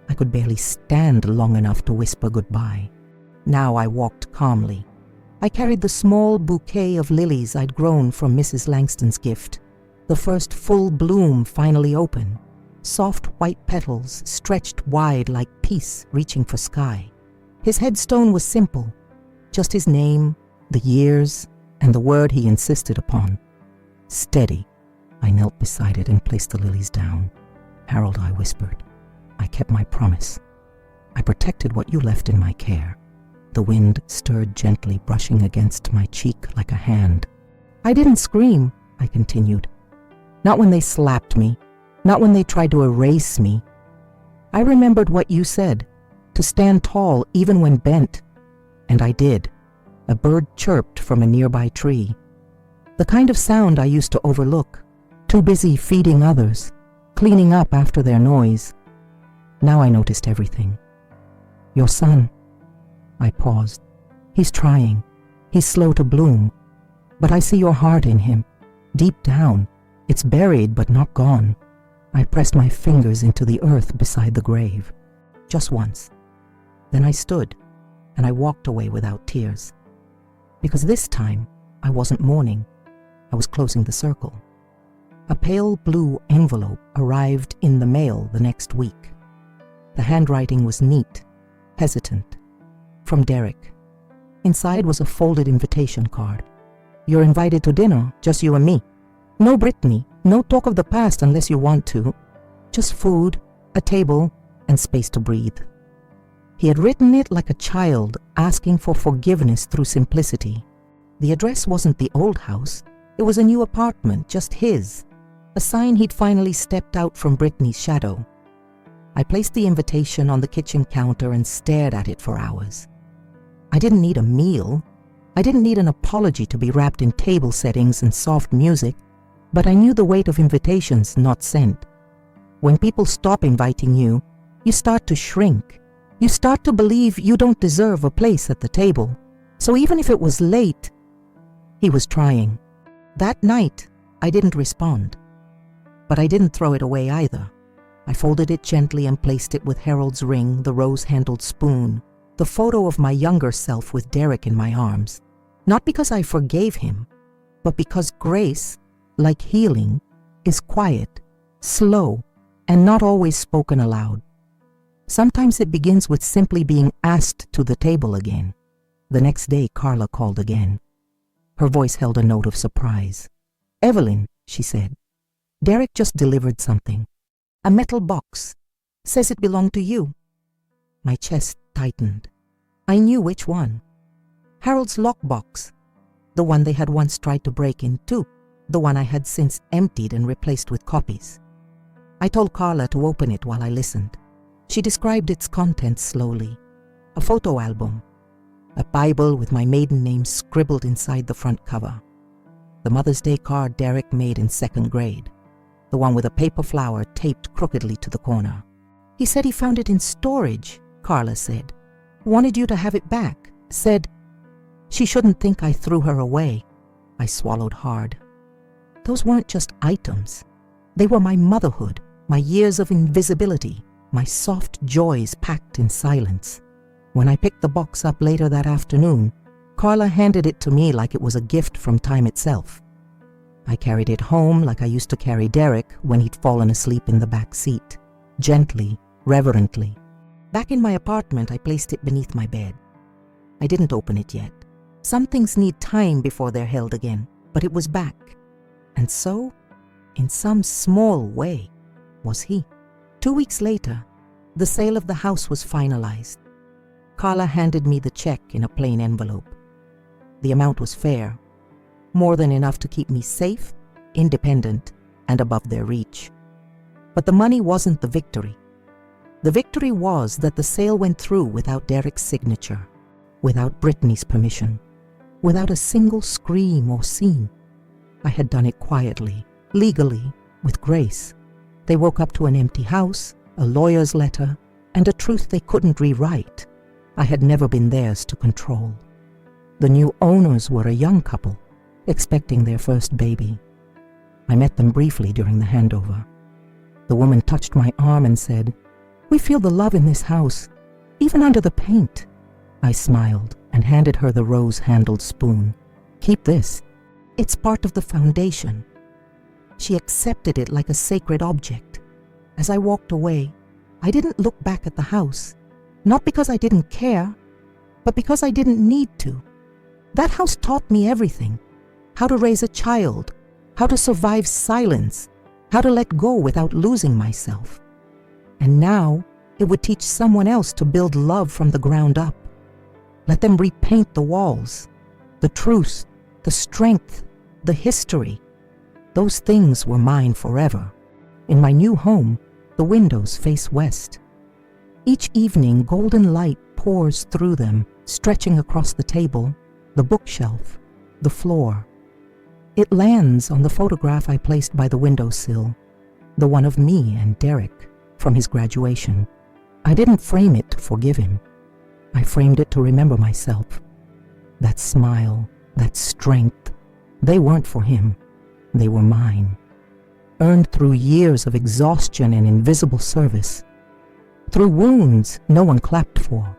I could barely stand long enough to whisper goodbye. Now I walked calmly. I carried the small bouquet of lilies I'd grown from Mrs. Langston's gift, the first full bloom finally open, soft white petals stretched wide like peace reaching for sky. His headstone was simple, just his name, the years, and the word he insisted upon. Steady. I knelt beside it and placed the lilies down. Harold, I whispered, I kept my promise. I protected what you left in my care. The wind stirred gently, brushing against my cheek like a hand. I didn't scream, I continued. Not when they slapped me, not when they tried to erase me. I remembered what you said, to stand tall even when bent. And I did. A bird chirped from a nearby tree. The kind of sound I used to overlook, too busy feeding others, cleaning up after their noise. Now I noticed everything. Your son. I paused. He's trying. He's slow to bloom. But I see your heart in him. Deep down, it's buried but not gone. I pressed my fingers into the earth beside the grave. Just once. Then I stood, and I walked away without tears. Because this time, I wasn't mourning. I was closing the circle. A pale blue envelope arrived in the mail the next week. The handwriting was neat, hesitant. From Derek. Inside was a folded invitation card. You're invited to dinner, just you and me. No Brittany, no talk of the past unless you want to. Just food, a table, and space to breathe. He had written it like a child asking for forgiveness through simplicity. The address wasn't the old house. It was a new apartment, just his. A sign he'd finally stepped out from Brittany's shadow. I placed the invitation on the kitchen counter and stared at it for hours. I didn't need a meal. I didn't need an apology to be wrapped in table settings and soft music, but I knew the weight of invitations not sent. When people stop inviting you, you start to shrink. You start to believe you don't deserve a place at the table. So even if it was late, he was trying. That night, I didn't respond. But I didn't throw it away either. I folded it gently and placed it with Harold's ring, the rose-handled spoon, the photo of my younger self with Derek in my arms. Not because I forgave him, but because grace, like healing, is quiet, slow, and not always spoken aloud. Sometimes it begins with simply being asked to the table again. The next day, Carla called again. Her voice held a note of surprise. Evelyn, she said, Derek just delivered something. A metal box. Says it belonged to you. My chest tightened. I knew which one. Harold's lockbox. The one they had once tried to break into. The one I had since emptied and replaced with copies. I told Carla to open it while I listened. She described its contents slowly. A photo album. A Bible with my maiden name scribbled inside the front cover. The Mother's Day card Derek made in second grade. The one with a paper flower taped crookedly to the corner. He said he found it in storage, Carla said. Wanted you to have it back. Said she shouldn't think I threw her away. I swallowed hard. Those weren't just items. They were my motherhood, my years of invisibility, my soft joys packed in silence. When I picked the box up later that afternoon, Carla handed it to me like it was a gift from time itself. I carried it home like I used to carry Derek when he'd fallen asleep in the back seat, gently, reverently. Back in my apartment, I placed it beneath my bed. I didn't open it yet. Some things need time before they're held again, but it was back. And so, in some small way, was he. 2 weeks later, the sale of the house was finalized. Carla handed me the check in a plain envelope. The amount was fair, more than enough to keep me safe, independent, and above their reach. But the money wasn't the victory. The victory was that the sale went through without Derek's signature, without Brittany's permission, without a single scream or scene. I had done it quietly, legally, with grace. They woke up to an empty house, a lawyer's letter, and a truth they couldn't rewrite. I had never been theirs to control. The new owners were a young couple, expecting their first baby. I met them briefly during the handover. The woman touched my arm and said, "We feel the love in this house, even under the paint." I smiled and handed her the rose-handled spoon. "Keep this. It's part of the foundation." She accepted it like a sacred object. As I walked away, I didn't look back at the house, not because I didn't care, but because I didn't need to. That house taught me everything: how to raise a child, how to survive silence, how to let go without losing myself. And now it would teach someone else to build love from the ground up. Let them repaint the walls, the truth, the strength, the history. Those things were mine forever. In my new home, the windows face west. Each evening, golden light pours through them, stretching across the table, the bookshelf, the floor. It lands on the photograph I placed by the windowsill, the one of me and Derek from his graduation. I didn't frame it to forgive him. I framed it to remember myself. That smile, that strength, they weren't for him. They were mine, earned through years of exhaustion and invisible service, through wounds no one clapped for,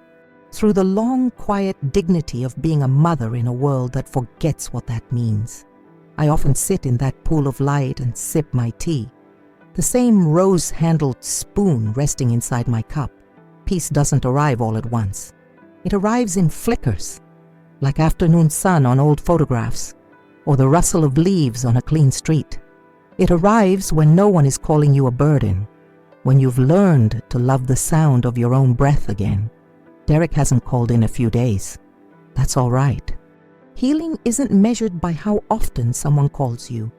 through the long, quiet dignity of being a mother in a world that forgets what that means. I often sit in that pool of light and sip my tea, the same rose-handled spoon resting inside my cup. Peace doesn't arrive all at once. It arrives in flickers, like afternoon sun on old photographs, or the rustle of leaves on a clean street. It arrives when no one is calling you a burden, when you've learned to love the sound of your own breath again. Derek hasn't called in a few days. That's all right. Healing isn't measured by how often someone calls you.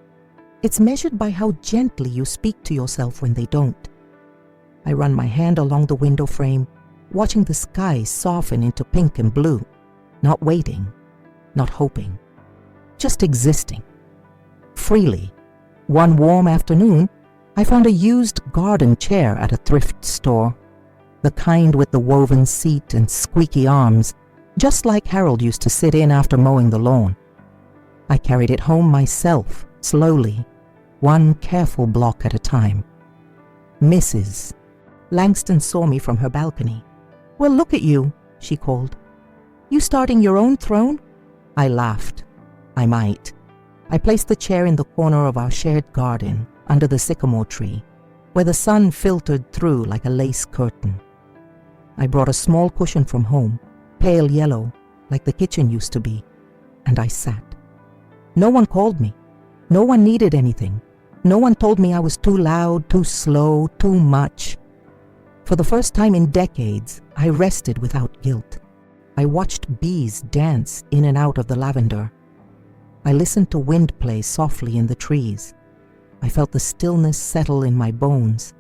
It's measured by how gently you speak to yourself when they don't. I run my hand along the window frame, watching the sky soften into pink and blue, not waiting, not hoping, just existing. Freely. One warm afternoon, I found a used garden chair at a thrift store, the kind with the woven seat and squeaky arms, just like Harold used to sit in after mowing the lawn. I carried it home myself, slowly, one careful block at a time. "Mrs." Langston saw me from her balcony. "Well, look at you," she called. "You starting your own throne?" I laughed. I might. I placed the chair in the corner of our shared garden, under the sycamore tree, where the sun filtered through like a lace curtain. I brought a small cushion from home, pale yellow, like the kitchen used to be, and I sat. No one called me. No one needed anything. No one told me I was too loud, too slow, too much. For the first time in decades, I rested without guilt. I watched bees dance in and out of the lavender. I listened to wind play softly in the trees. I felt the stillness settle in my bones,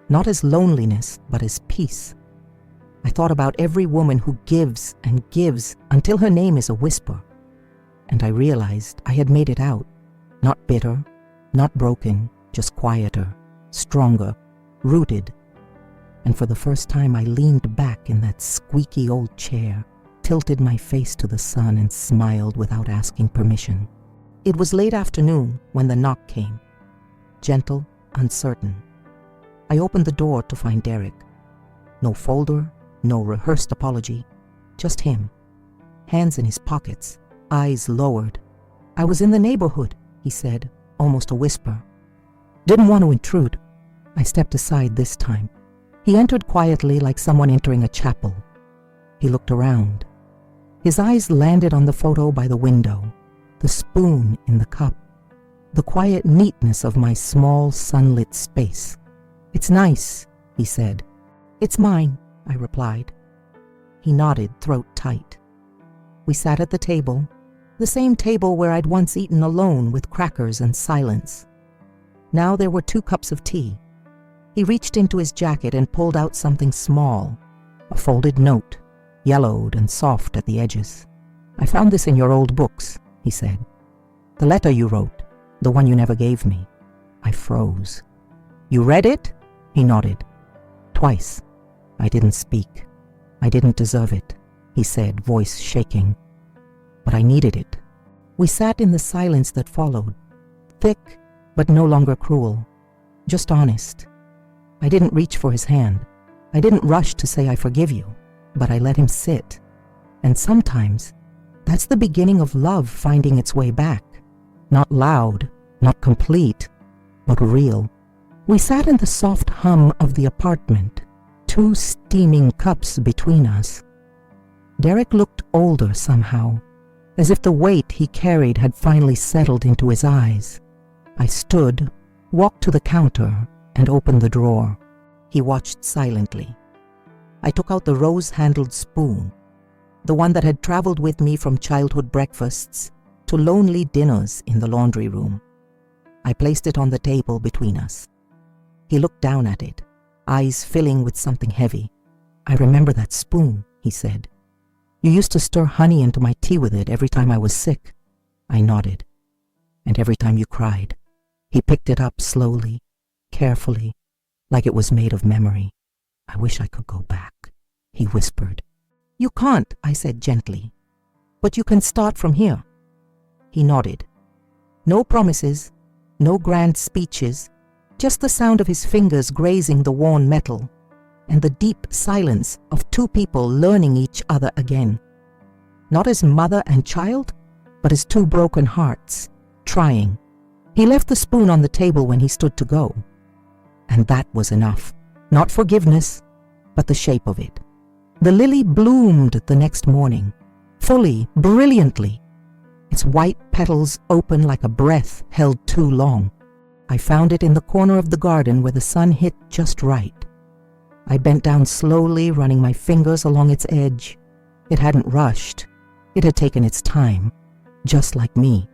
not as loneliness, but as peace. I thought about every woman who gives and gives until her name is a whisper. And I realized I had made it out, not bitter, not broken, just quieter, stronger, rooted. And for the first time I leaned back in that squeaky old chair, tilted my face to the sun and smiled without asking permission. It was late afternoon when the knock came. Gentle, uncertain. I opened the door to find Derek. No folder, no rehearsed apology, just him. Hands in his pockets, eyes lowered. "I was in the neighborhood," he said, almost a whisper. "Didn't want to intrude." I stepped aside this time. He entered quietly like someone entering a chapel. He looked around. His eyes landed on the photo by the window, the spoon in the cup, the quiet neatness of my small sunlit space. "It's nice," he said. "It's mine," I replied. He nodded, throat tight. We sat at the table, the same table where I'd once eaten alone with crackers and silence. Now there were 2 cups of tea. He reached into his jacket and pulled out something small, a folded note, yellowed and soft at the edges. "I found this in your old books," he said. "The letter you wrote, the one you never gave me." I froze. You read it? He nodded. Twice. I didn't speak. I didn't deserve it, he said, voice shaking. But I needed it. We sat in the silence that followed, thick but no longer cruel, just honest. I didn't reach for his hand. I didn't rush to say I forgive you, but I let him sit. And sometimes that's the beginning of love finding its way back. Not loud, not complete, but real. We sat in the soft hum of the apartment, 2 steaming cups between us. Derek looked older somehow, as if the weight he carried had finally settled into his eyes. I stood, walked to the counter, and opened the drawer. He watched silently. I took out the rose-handled spoon, the one that had traveled with me from childhood breakfasts to lonely dinners in the laundry room. I placed it on the table between us. He looked down at it, eyes filling with something heavy. I remember that spoon, he said. You used to stir honey into my tea with it every time I was sick. I nodded. And every time you cried. He picked it up slowly, carefully, like it was made of memory. I wish I could go back, he whispered. You can't, I said gently. But you can start from here. He nodded. No promises, no grand speeches, just the sound of his fingers grazing the worn metal, and the deep silence of 2 people learning each other again. Not as mother and child, but as 2 broken hearts, trying. He left the spoon on the table when he stood to go. And that was enough. Not forgiveness, but the shape of it. The lily bloomed the next morning, fully, brilliantly. Its white petals open like a breath held too long. I found it in the corner of the garden where the sun hit just right. I bent down slowly, running my fingers along its edge. It hadn't rushed. It had taken its time, just like me.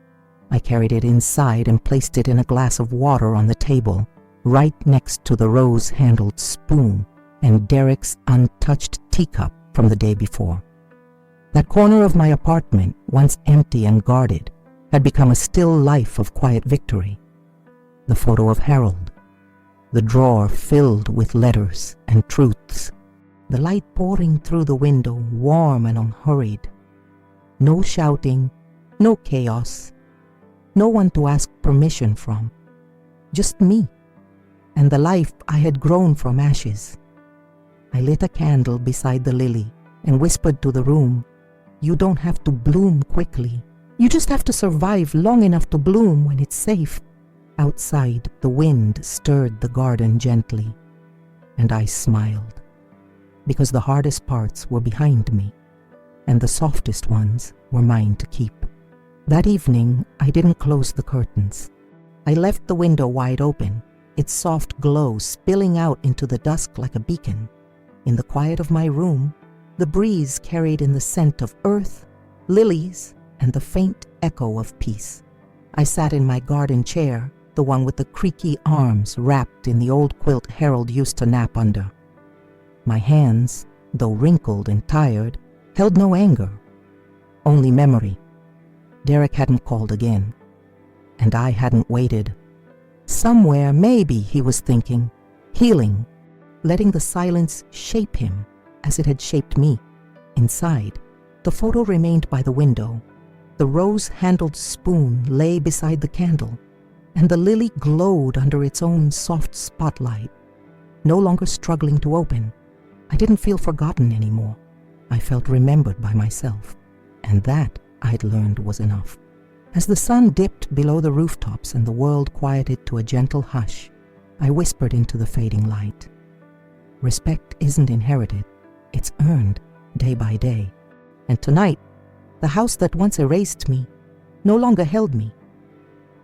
I carried it inside and placed it in a glass of water on the table, right next to the rose-handled spoon and Derek's untouched teacup from the day before. That corner of my apartment, once empty and guarded, had become a still life of quiet victory. The photo of Harold, the drawer filled with letters and truths, the light pouring through the window, warm and unhurried. No shouting, no chaos, no one to ask permission from, just me and the life I had grown from ashes. I lit a candle beside the lily and whispered to the room, you don't have to bloom quickly. You just have to survive long enough to bloom when it's safe. Outside, the wind stirred the garden gently, and I smiled, because the hardest parts were behind me, and the softest ones were mine to keep. That evening, I didn't close the curtains. I left the window wide open, its soft glow spilling out into the dusk like a beacon. In the quiet of my room, the breeze carried in the scent of earth, lilies, and the faint echo of peace. I sat in my garden chair, the one with the creaky arms wrapped in the old quilt Harold used to nap under. My hands, though wrinkled and tired, held no anger, only memory. Derek hadn't called again, and I hadn't waited. Somewhere, maybe, he was thinking, healing, letting the silence shape him as it had shaped me. Inside, the photo remained by the window. The rose-handled spoon lay beside the candle, and the lily glowed under its own soft spotlight, no longer struggling to open. I didn't feel forgotten anymore. I felt remembered by myself, and that, I'd learned, was enough. As the sun dipped below the rooftops and the world quieted to a gentle hush, I whispered into the fading light. Respect isn't inherited, it's earned day by day. And tonight, the house that once erased me no longer held me.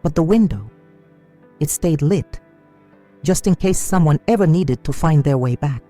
But the window, it stayed lit, just in case someone ever needed to find their way back.